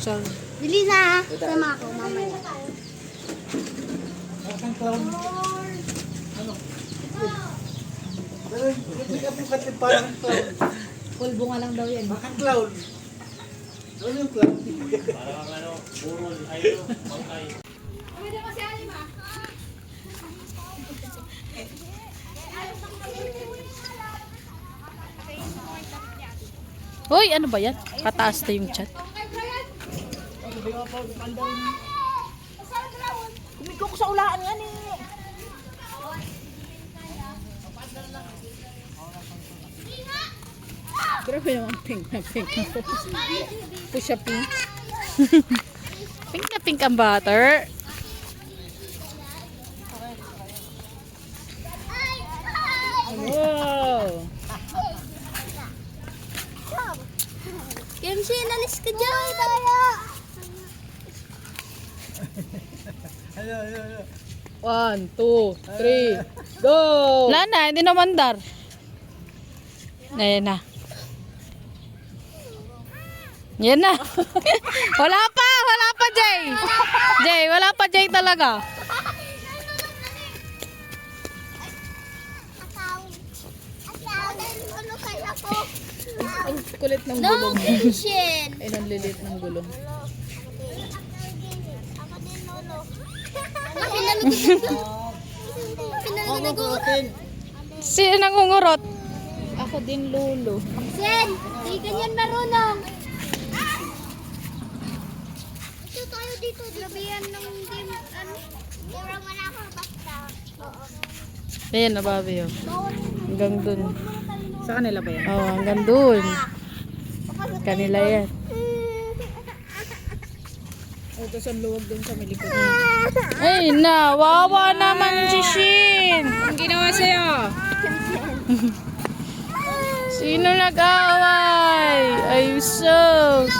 So, Bili na. Sama ako, mamaya. Ang clown. Ano? Hindi ka po kasi parang clown. pulbo nga lang daw yan. Bakang clown. Ano yung clown? Parang ano, burol, ayo, bangkay. Hoy, ano ba yan? Kataas na yung chat. Kumiko ko sa ulaan nga ni. Grabe naman pink na pink. Push up pink. Pink na pink ang butter. Wow! Kimchi, nalis ka dyan. Tayo. Ano. 1, 2, 3, go! Wala na, hindi na mandar. Ayan na. Yan na. Wala pa, Jay. Jay, wala pa, Jay talaga. Ano kaya ko? Ang kulit ng No gulong. tension. Ay, ang lilit ng gulong. Ako din, Lolo. Pinalagod ko. Sino nangungurot? Ako din, lolo. Sen, hindi ganyan marunong. Ito tayo dito. Labihan ng game. Ano? Kurang wala ko basta. Oo. Ayan na, babi. Oh. Hanggang dun. Sa kanila ba yan? Oh, hanggang dun. Kanila yan. O, tapos ang luwag din sa milikod. Ay na, wawa naman si Shin. Ang ginawa sa'yo? Sino nag-away? Ay, sus.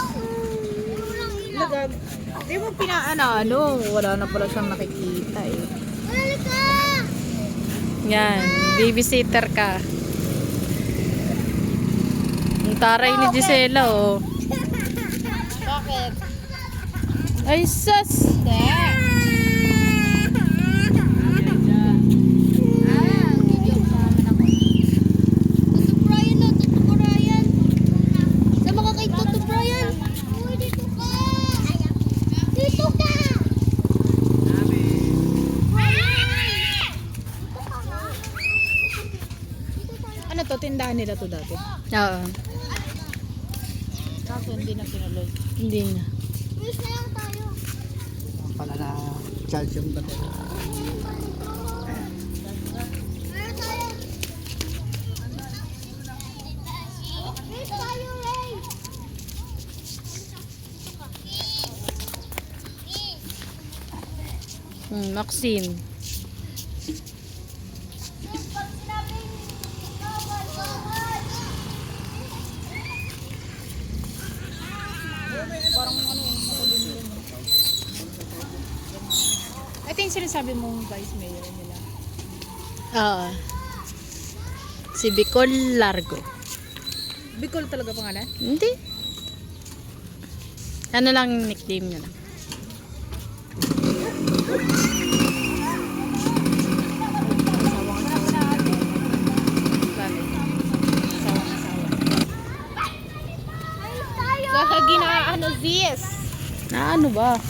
Di mo ano, wala na pala siyang nakikita eh. Halika! Yan, babysitter ka. Ang taray ni Gisela, oh. Bakit? Ay, sus. Toto Brian na, Toto Brian. Sama ka kay Toto Brian. Uy, dito ka. Dito ka. Ano to, tindahan nila to dati? Oo, Kaso hindi na pinuloy. hindi na. Bilis na lang tayo. Pala na calcium ba tayo? Meron tayo. Bilis tayo, Ray. Maxine. Ito yung sinasabi mong vice mayor nila. Oo. Si Bicol Largo. Bicol talaga pangalan? Hindi. Ano lang nickname niya lang. Saka ginaano this? Na ano ba?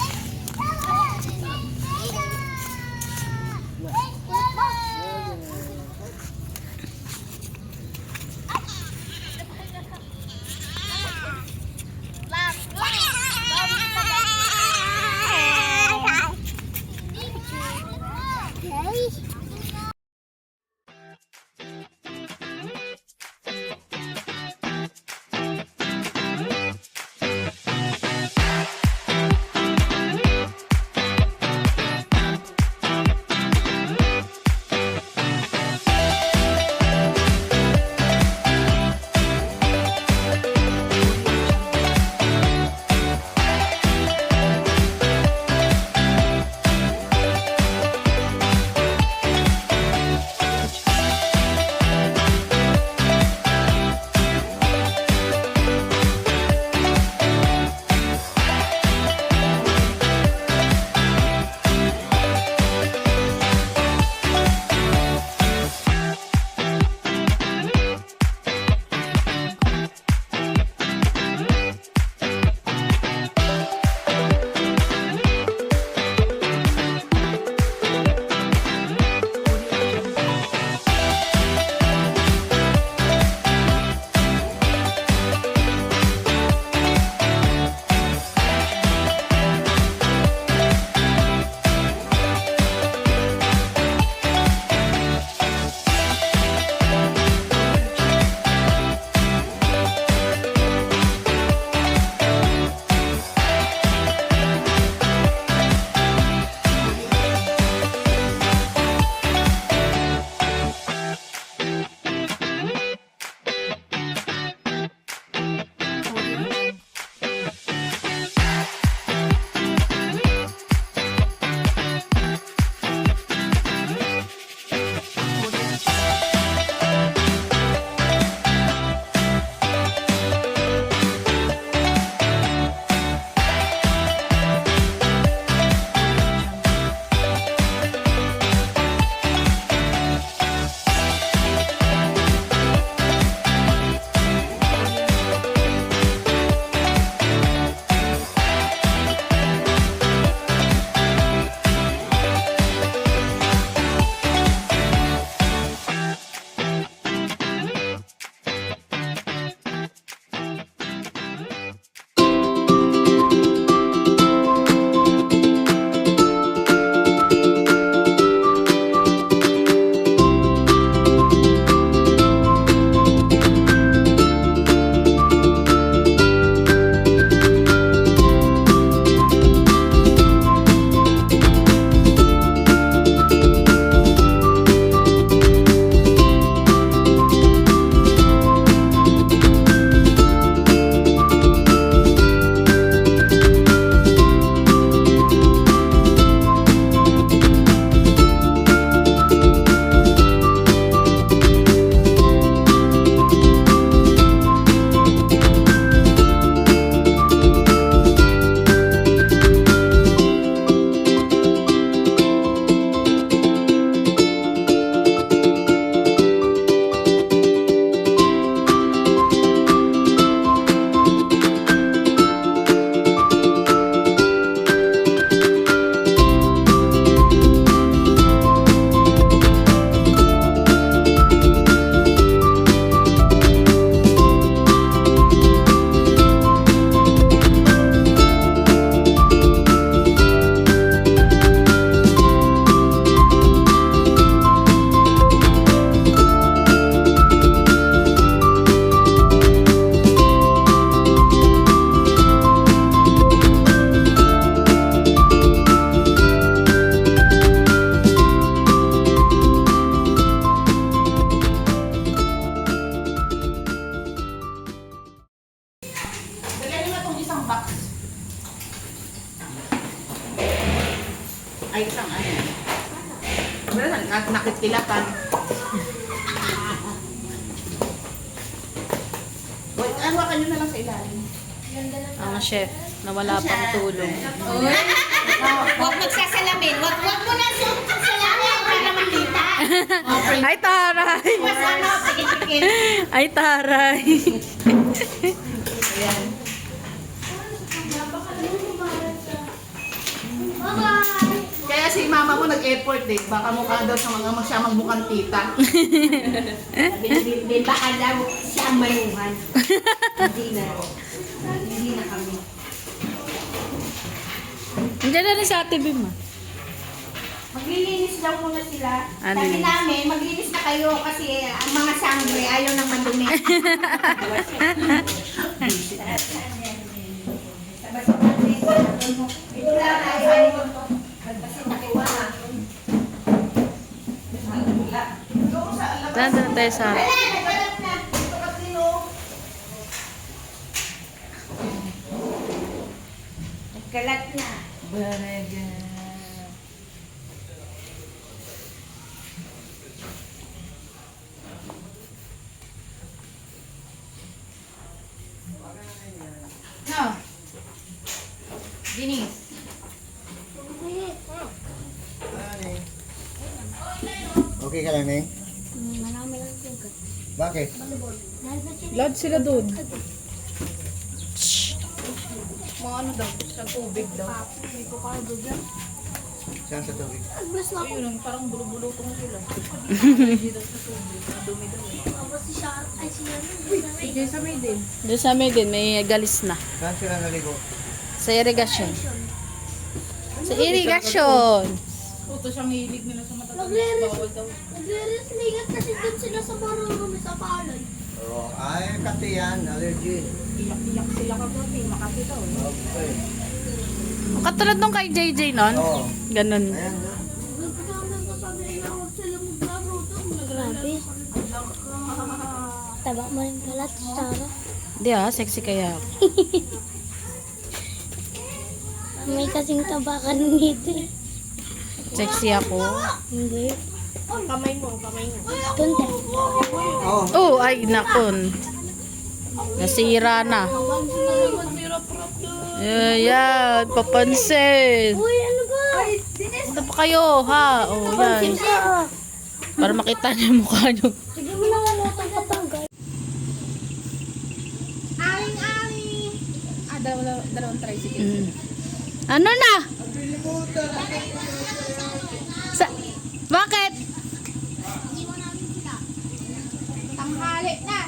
Nakitilakan. Wait, hawakan nyo na lang sa ilalim. Ang chef, nawala pang tulong. Huwag magsasalamin. Huwag mo na salamin para makita. Ay, taray! Mas ano, sige. Ay, taray! Ayan. Bye-bye. Kaya si mama mo nag-effort eh. Baka mukha daw sa mga masyamang mukhang tita. Baka daw siya ang mayuhan. Hindi na. Hindi na kami. Nandiyan na rin sa Ate Bim, ah. Maglilinis daw muna sila. Ano Sabi yun? namin, maglinis na kayo kasi ang mga sangre ayaw nang mandumi. Ito lang ay kasi nakiwala. Daan na tayo sa... Wala, nagkalat na. Ito kasi no. Nagkalat na. No. Dinis. Okay ka lang, Neng? Marami lang yung Bakit? Loud sila dun. Mga ano daw, sa tubig daw. Hindi ko kaya bigyan. Saan sa tubig? Aglas na ako. Ayun, parang bulubulutong sila. Tapos si Sharon, ay si Sige, sa may din. Doon sa amin din, may galis na. Saan sila naligo? Sa irigasyon. Sa irigasyon! Puto siyang hilig nila sa matatamis. Nagre-res- Bawal daw. Nagre-reslingat kasi dun sila sa marurumi sa palay. Oo. Ay, kasi yan. Allergy. Iyak-iyak sila kagabi. Makati daw. Okay. Katulad nung kay JJ nun. Oo. Ganun. Ayan. Grabe. Taba mo rin kalat, Sarah. Di ah, sexy kaya ako. May kasing tabakan dito eh. Sexy ako. Hindi. Kamay mo. Tunte. Oo. Oh, ay nakon. Nasira na. Yan, papansin. Uy, ano ba? Punta pa kayo, ha? Oh, yan. Para makita niyo yung mukha niyo. Sige mo lang ano, tanggal. Aling-aling. Dalawang tricycle. Mm. Ano na? Sa bakit? Hindi mo namin sila. Tanghali na.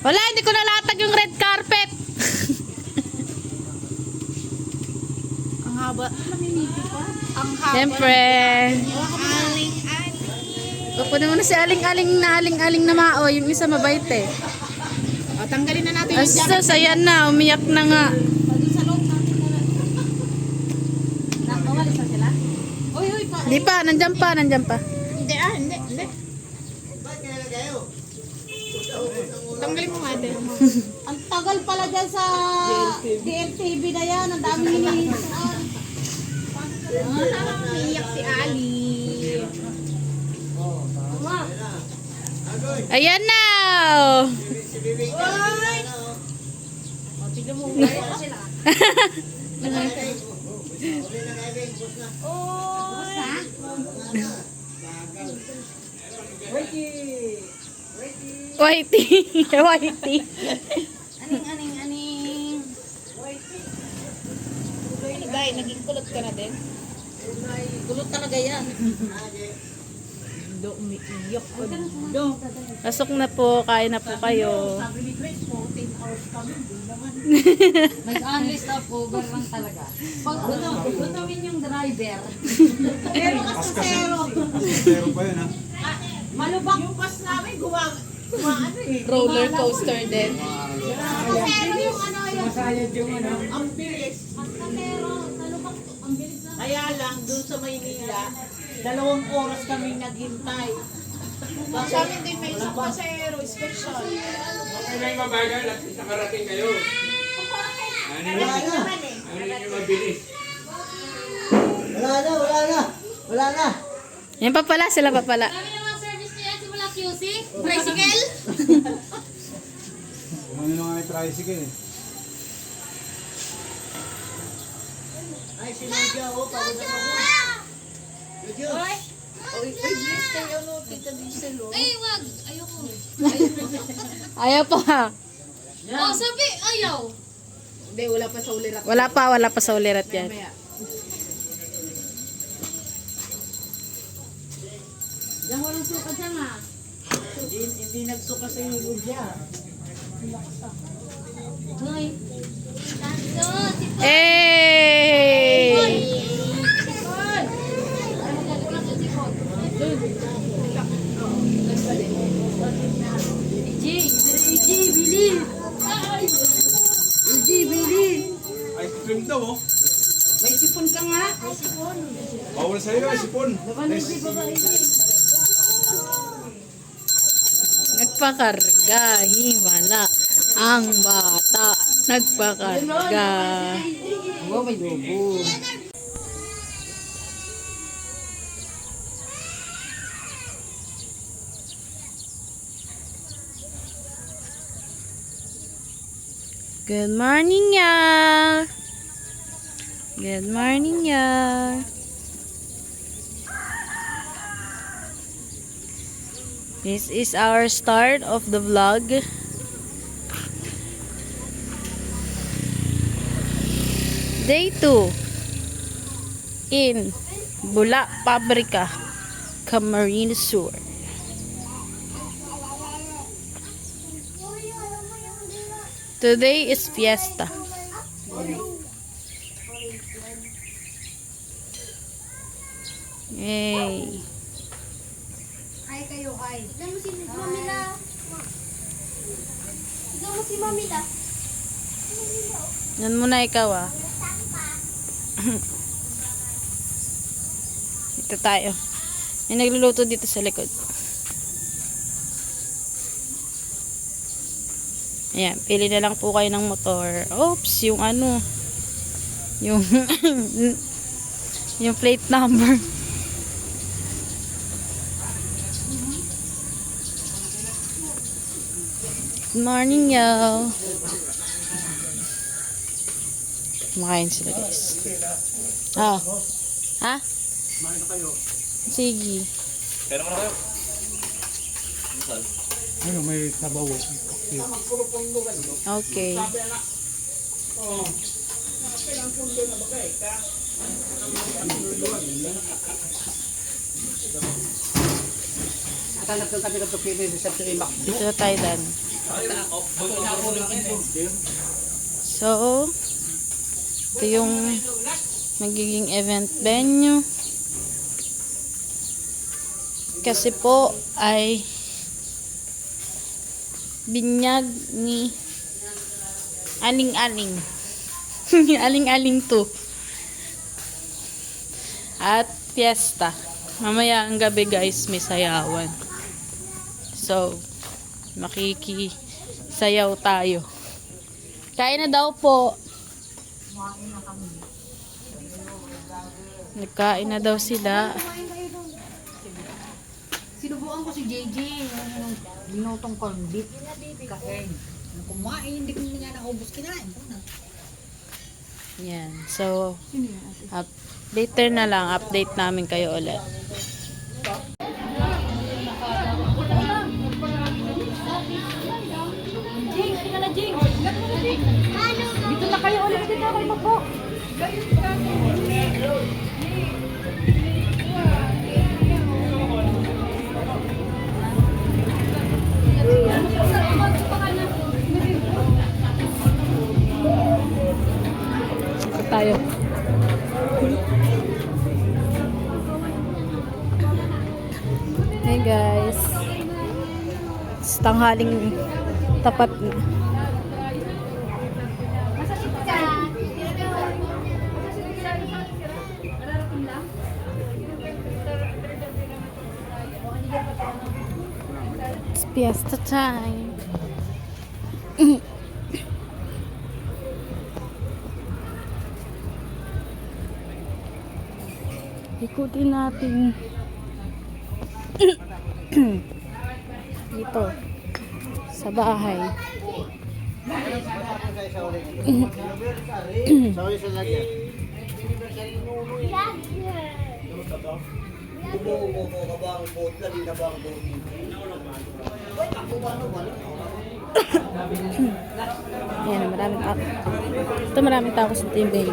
Wala, hindi ko nalatag yung red carpet. Ang haba. Naninipid pa. Ang haba. Siyempre. Aling-aling. Kukunin mo na si aling-aling na mao. Yung isa mabait eh. O, tanggalin na natin yung jacket. Asa, saya na. Umiyak na nga. Sa loob natin na lang. Nakawalis na sila? Uy, pa. Di pa, nandyan pa. Hindi, hindi. Tanggalin mo nga din. Ang tagal pala dyan sa DLTV na yan. Ang dami hinihingi. Iiyak si Ali. Ayan na. Tignan mo, gaya pa sila. Whitey. Whitey. Aning. Guys, naging kulot ka na din? Kulot talaga yan. Do, umiiyak ko. Do. Pasok na po. Kain na po kayo. Sabi ni Grace, 14 hours kami. Di naman. Nag-unlist of over lang talaga. Pag gutawin yung driver, Pero kasi zero. Zero pa yun, ha? Malubak. Yung bus namin, ano eh. Roller coaster din. Pero yung ano yung Masayad yung ano. Ang bilis. pero talubak ang bilis na. Kaya lang, dun sa Maynila, 2 oras kami naghintay. Sa amin din may isang pasero, special. Okay na yung mabagal at nakarating kayo. Karating naman eh. Wala na, wala na. Wala na. Yan pa pala, sila pa pala. Kami naman service niya simula QC. Tricycle. Ano nga yung tricycle eh. Ay, si Lydia, oh, pagod na ako. Lydia. Ay, please kayo, no, Tita Diesel, oh. Ay, wag. Ayoko. Ayaw pa. Oh, sabi, ayaw. Hindi, wala pa sa ulirak. Wala pa sa ulirat yan. Mamaya. Diyan walang sukat dyan ha. Hindi nagsuka sa iyo, Lydia. Hoy. Tanto, si Hey! Ice cream daw oh. May sipon ka nga. Bawal sa'yo, sipon. Nagpakarga, himala. Ang bata, nagpakarga. Oh, may lobo. Good morning, y'all. Good morning, y'all. This is our start of the vlog. Day 2 in Bula Pabrika, Camarines Sur. Today is fiesta. Yay. Hi kayo, hi. Tignan mo si Mamila. Tignan mo si Mamila. Yan muna ikaw ah. Ito tayo. May nagluluto dito sa likod. Ayan, pili na lang po kayo ng motor. Oops, yung ano. Yung yung plate number. Good morning, y'all. Kumakain sila, guys. Ah. Ha? Sige. Pero na kayo. Ano, may sabaw. Okay. Dito na tayo, Dan. So, ito yung magiging event venue. Kasi po ay binyag ni Aling-aling. Aling-aling to. At fiesta. Mamaya ang gabi, guys, may sayawan. So, makikisayaw tayo. Kain na daw po. Nagkain na daw sila. Sinubukan ko si JJ. Yung binutong corned beef. Kasi, nung kumain, hindi ko nga naubos kinain ko na. Yan. So, later na lang, update namin kayo ulit. Dito na kayo ulit. Dito na kayo magpo. Ito tayo. Hey guys. Tanghaling tapat na. It's fiesta time. Ikutin natin. Dito. Sa bahay. Sorry sa lagyan. Ubo ka ba ang boat? Lagi na ba ang boat? Ayan, maraming tao. Ito maraming tao sa timbang.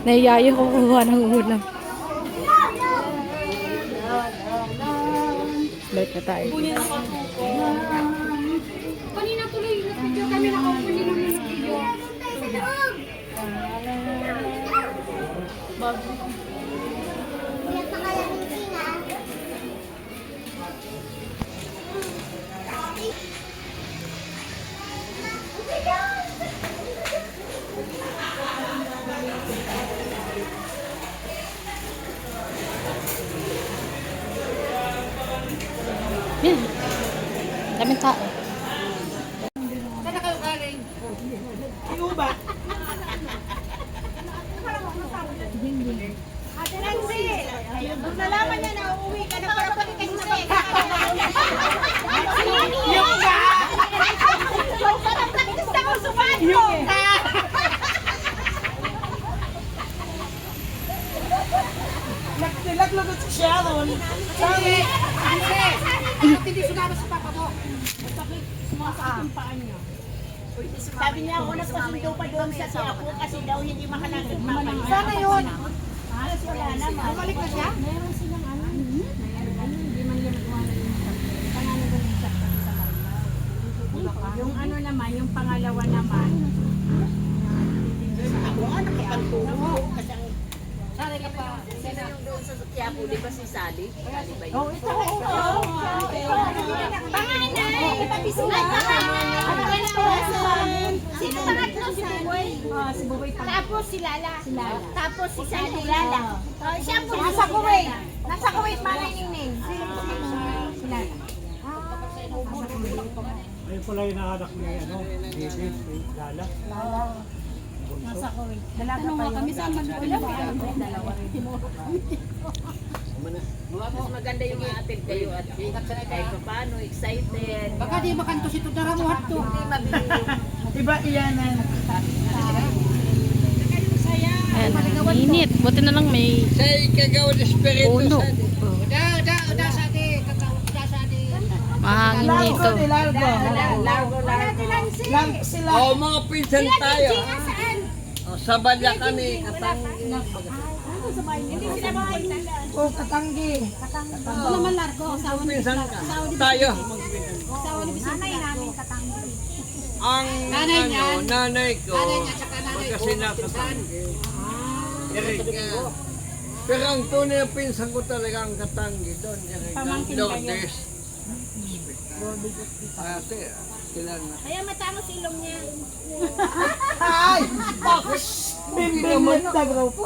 Nahiyayo ko kukuha ng ulam. Balik na tayo. Kanina tuloy, nag-video kami nakahuli namin ng video. Yan. Daming tao. Ate Nancy, kung nalaman niya na uuwi ka na para pagkakas na yung ka! Yung ka! Gusto ko sumahan mo! Naglagot si Sharon. Sorry! Bakit hindi sumama sa papa mo? Sumasakit yung paa niya. Sabi niya ako nagpasundo pa doon sa ako kasi daw hindi makalagad papa niya. Sana yun. Halos wala naman. Bumalik na siya? Meron silang ano. Hindi man niya magawa na yung pangalan ko ng chat sa Marilao. Yung ano naman, yung pangalawa naman. Ako nga nakapagtungo. Kasi ang Sana ka pa. Sino yung doon sa Quiapo, di ba si Sally? Sally ba yun? oh, ito. Panganay! Ipapisulat ka ka! Ano ka na? Sino pangatlo si Buboy? Si Buboy pa. Tapos si Lala. Tapos si Sally. Lala. Siya po. Nasa Kuwait. Nasa Kuwait, Manay Ningning. Si Lala. Ayun pala yung naanak ni ano, baby, si Lala. Nasa Kuwait. Dalaga pa yun. Kami sa Manila. Dalawa rin. Mas maganda yung atid kayo at kahit pa paano, excited. Baka di makanto si Tudaramuhat to. Hindi mabili yung Diba iyan na? Ayan, init. Buti na lang may puno. Uda sa di. Uda sa di. Mahangin dito. Largo. Lang sila. Oh, mga pinsan tayo. Oh, sa balya kami, Hindi sila makakita. O, Katanggi. Ito naman largo. Asawa ni pinsan ka. Tayo. Nanay namin Katanggi. Ang Nanay niyan. nanay ko, Nanay niya, tsaka nanay ko. magkasinakatanggi. Erika. Pero ang tunay na pinsan ko talaga ang Katanggi doon. Erika. Pamangkin kayo. Lourdes. Ate, kilala na. Kaya matangos ilong niya. Ay! Bimbing na grupo.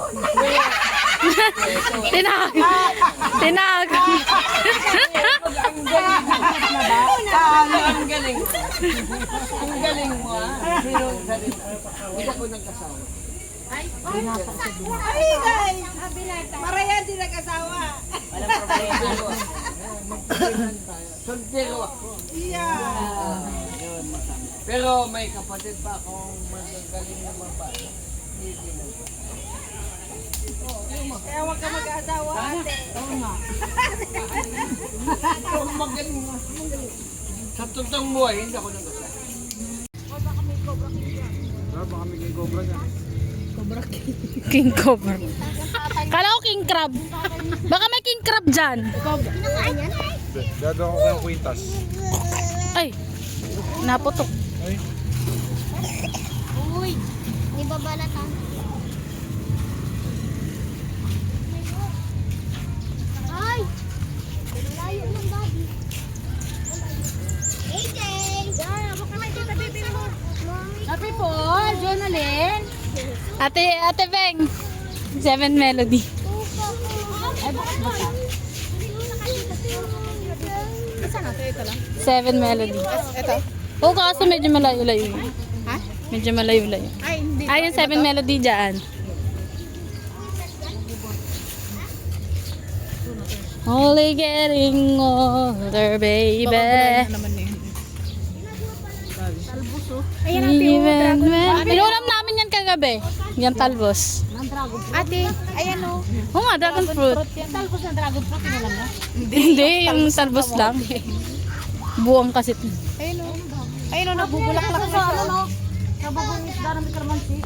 Tinag! Tinag! Ang galing. Ang galing mo ah. Pero hindi ako nagkasawa. Ay guys! Maraya din nag-asawa. walang problema. Magpapinsan tayo. Soltero ako. Yeah. Pero may kapatid pa akong magagaling na babae. Hindi na. Kaya huwag ka mag-asawa ate. Pero magaling nga. Sa totoong buhay, hindi ako nag-asawa. King Cobra. Kala ko King Crab. Baka may King Crab dyan. Gagawin ko ng kwintas. Ay, naputok. Uy. Di ba balatan? Ronalyn. Ate Beng. 7 Melody. Ay, bukas mo siya. Saan na? Ito lang. 7 Melody. Ito? Oo, kaso medyo malayo-layo. Ha? Medyo malayo-layo. Ay, hindi. Ay, yung 7 Melody dyan. Only getting older, baby. naman eh. Ayan ate, Even when... Inulam namin yan kagabi. Yan talbos. ate, ayan o. Oo nga, dragon fruit. Yan, talbos na dragon fruit, inulam na. Hindi, yung talbos lang. Buwang kasi. Ayun o. Ayun o, nagbubulaklak na siya. Nabubong isda na may kalamansi.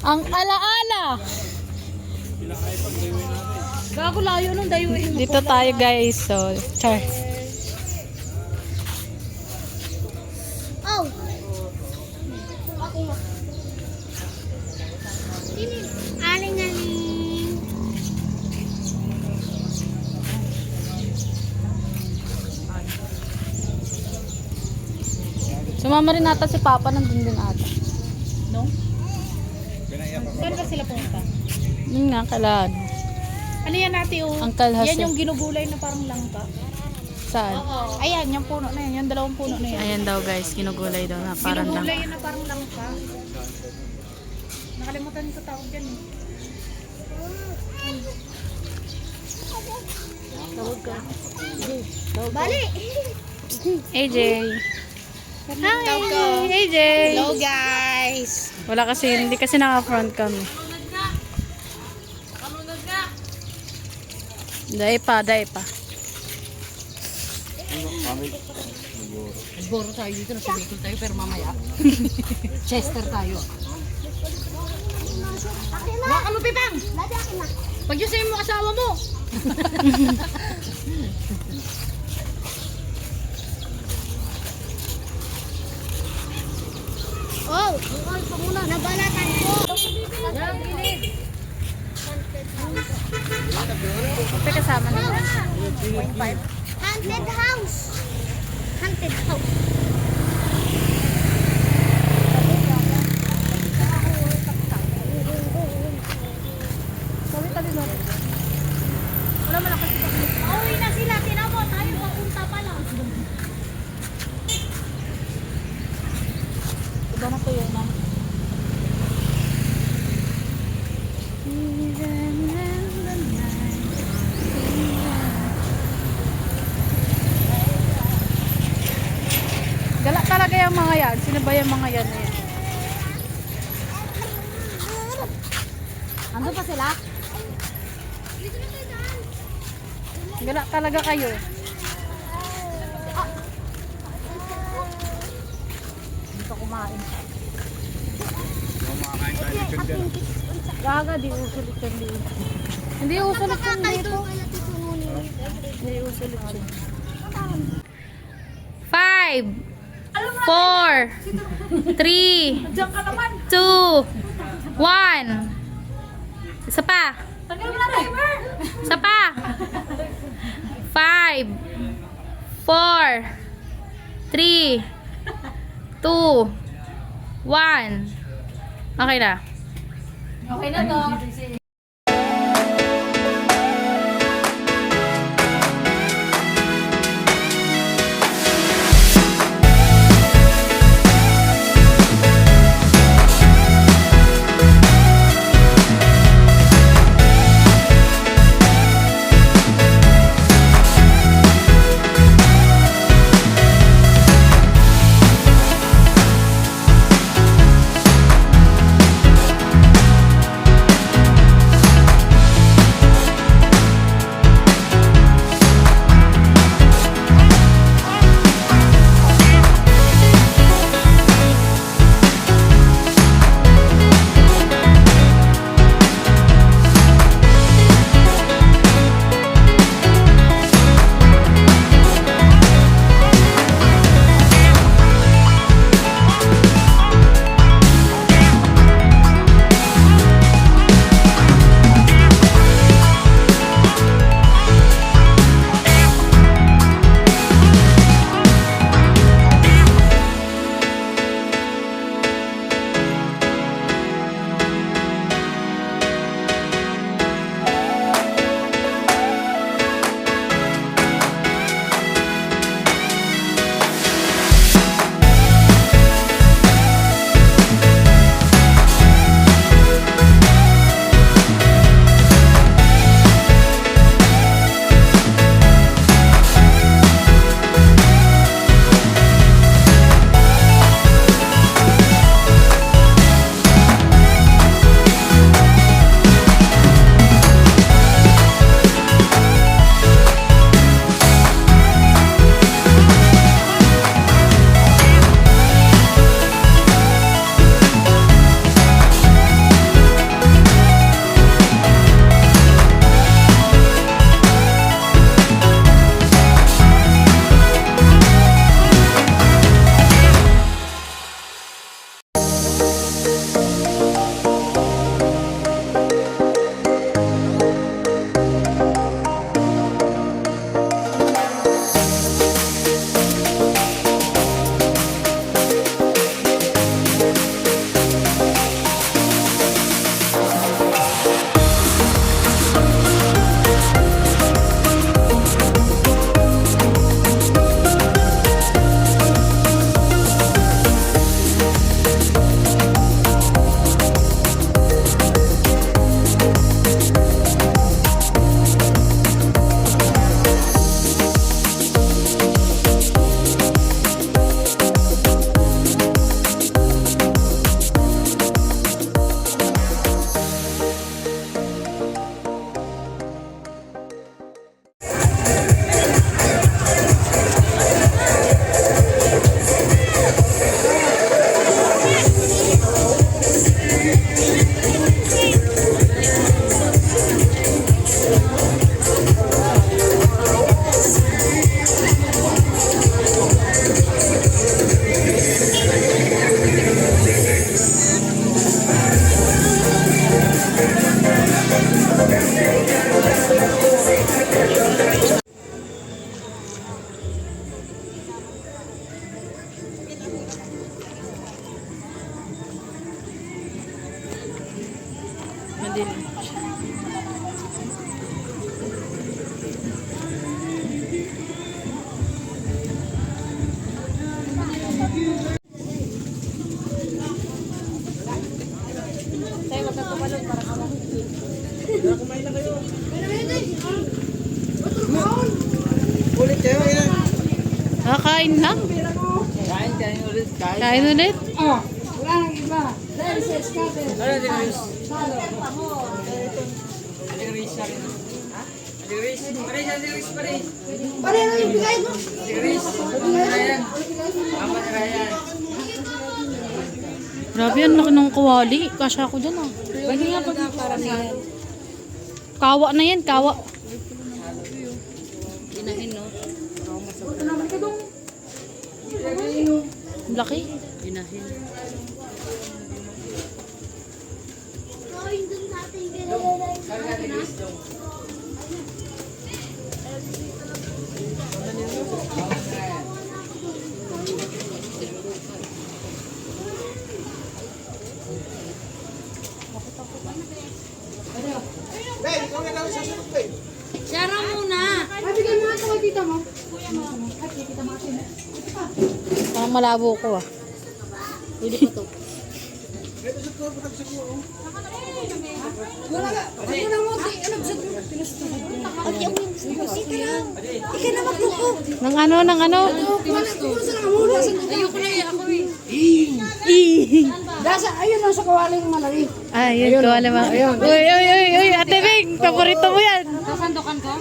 Ang alaala. Gago layo nung dayuin mo. Dito tayo guys. So, char. Oh. Aling-aling. Sumama rin ata si Papa, nandun din ata. No? Saan ba sila pumunta? Yun nga, kalaan. Ano yan ate o? Uncle Jose. Yan yung ginugulay na parang langka. Saan? Ayan, yung puno na yan. Yung dalawang puno na yan. Ayan daw guys, ginugulay daw na parang lang. Ginugulay yun na parang langka. Nakalimutan ko tawag yan eh. Bali. AJ. Hi, AJ. Hello guys! Wala kasi, hindi kasi naka-front kami. Dahil pa. Boro tayo dito, nasa Bicol tayo pero mamaya. Chester tayo. Waka mo pipang! Lagi akin na. Pag-yusayin mo asawa mo! Oh, ang pa muna. Nabalatan ko. May kasama na. Haunted house. Haunted house. Pauwi na sila. Tinamo. Tayo papunta pa lang. Iba na to yun, ma'am. Gala talaga yung mga yan. Sino ba yung mga yan? Ando pa sila? Gala talaga kayo. Hindi pa kumain. Gaga, di usulit yan dito. Hindi usulit yan dito. Hindi usulit yan. 5 4 3 2 1 Isa pa. Isa pa. 5 4 3 2 1 Okay na. Okay na to. Madilim. Ulit kayo, yan. Kain na. Kain ulit. Kain ulit. Wala nang iba. Dahil sa scatter. Ano di Chris? Adi Chris sa rin. Adi Chris. Adi Chris pa rin. Pare na yung bigay mo. Adi Chris. Ryan. Ama ni Ryan. Grabe yan, laki ng kawali. Kasya ko dyan ah. Pwede nga pag paramihan. Kawa na yan, kawa. Inahin, no? Ang laki. Inahin. Kain dun natin ginagawa. Ben, ikaw na lang sasunod, Ben. Shara muna! Ay, bigyan mo nga ito kay tita mo. Parang malabo ko ah. Pwede pa to. Wala ka. Ano na mo? Ano ba? Ate, ako yung gusto ko. Ika lang. Ika na magtuko. Nang ano, nang ano? Ayoko na eh, ako eh. Dasa, ayun lang sa kawaling malaki. Ay, yun ko alam ah. Uy, uy, uy, uy, Ate Bing, paborito mo yan. Sasandukan ko?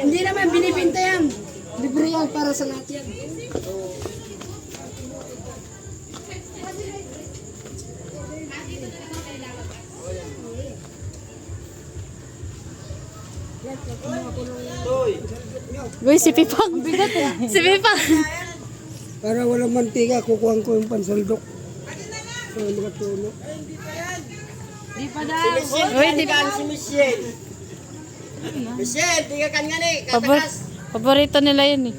Hindi naman binibinta yan. Libre yan para sa lahat yan. Uy, si Pipang. Si Pipang. Para walang mantika, kukuhan ko yung pansaldok. Para makatulog. Di pa daw. Uy, di Si Michelle. Michelle, tiga kan nga ni. paborito nila yun eh.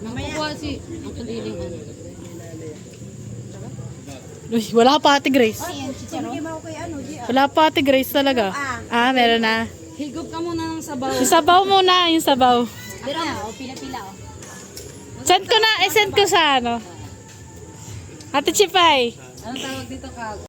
Makukuha si ang kalilingan. Uy, wala pa Ate Grace. Wala pa Ate Grace talaga. Ah, meron na. Higop ka muna ng sabaw. Yung sabaw muna, yung sabaw. Dira o, pila-pila o. Send ko na, send ko sa ano. Ate Chipay. Anong tawag dito ka?